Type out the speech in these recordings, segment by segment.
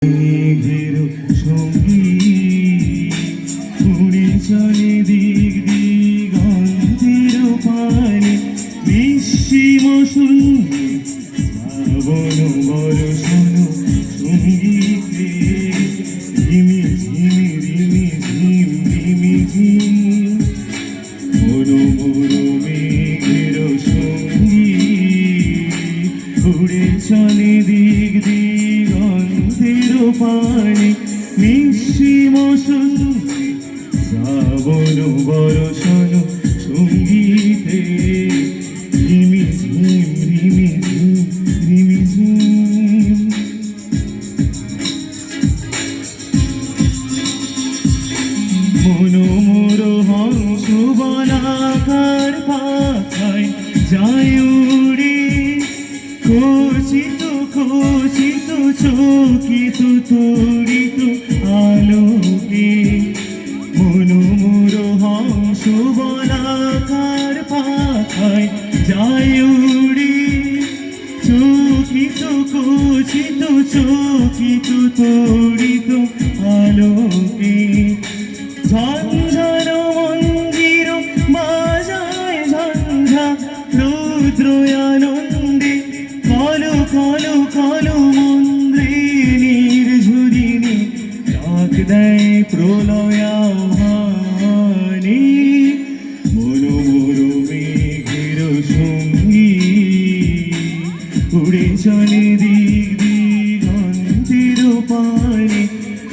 মেঘের সঙ্গীত উড়ে চলে দিক দিগন্তের পানে নিঃসীম শূন্যে শ্রাবণ বর্ষণ সঙ্গীতে রিমি ঝিমি রিমি ঝিম রিমি ঝিম মোরো মোরো মেঘের সঙ্গীত উড়ে চলে দিক দিগন্তের পানে নিঃসীম শূন্যে শ্রাবণ বর্ষণ সঙ্গীতে রিমি ঝিম রিমি ঝিম রিমি ঝিম মনোমোর হংস বলাকার পাখায় যায় উড়ে খচিত খচিত চকিত তড়িত আলোকে মনোমোর হংস বলাকার পাখায় যায় উড়ে চকিত খচিত চকিত তড়িত আলোকে ঝঞ্ঝার মন্দির বাজায় ঝঞ্ঝা রুদ্র আনন্দে কলো কলো কলো মন্দ্রে নির্ঝুরিণী ডাক দেয় প্রলয়াহ্বানে মোরো মোরো মেঘের সঙ্গীত উড়ে চলে দিক দিগন্তের পানে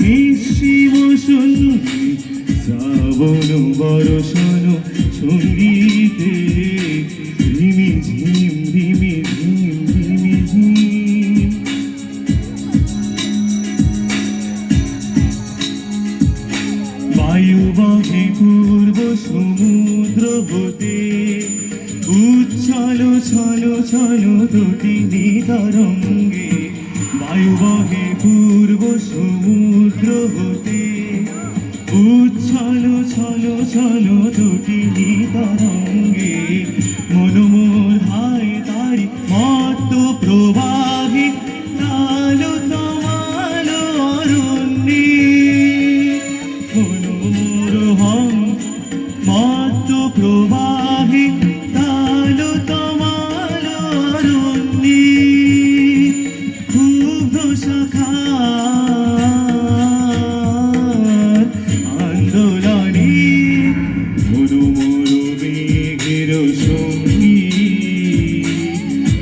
নিঃসীম শূন্যে শ্রাবণ বর্ষণ সঙ্গীতে রিমি ঝিম রিমি ঝিম রিমি ঝিম বায়ু বহে পূর্ব সমুদ্র হতে উচ্ছল ছল ছল দুটি তরঙ্গে বায়ু বহে পূর্ব সমুদ্র হতে উচ্ছল ছল ছল দুটি তরঙ্গে মনোমোর ধায় তারি মত্ত প্রবাহে তালো তমাল অরণ্যে মনোমোর হং মত্ত প্রবাহে তালো তমাল অরণ্যে ক্ষুব্ধ শাখা আন্দোলনে মোরো মোরো মেঘের সঙ্গীত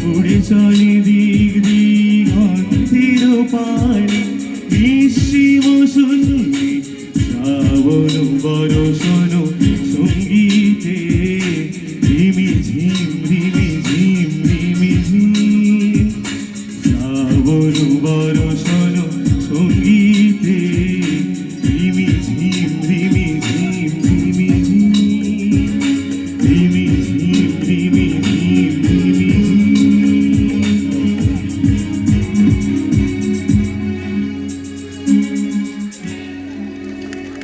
উড়ে চলে দিক দিগন্তের পানে নিঃসীম শূন্যে শ্রাবণ বর্ষণ সঙ্গীতে রিমি ঝিম রিমি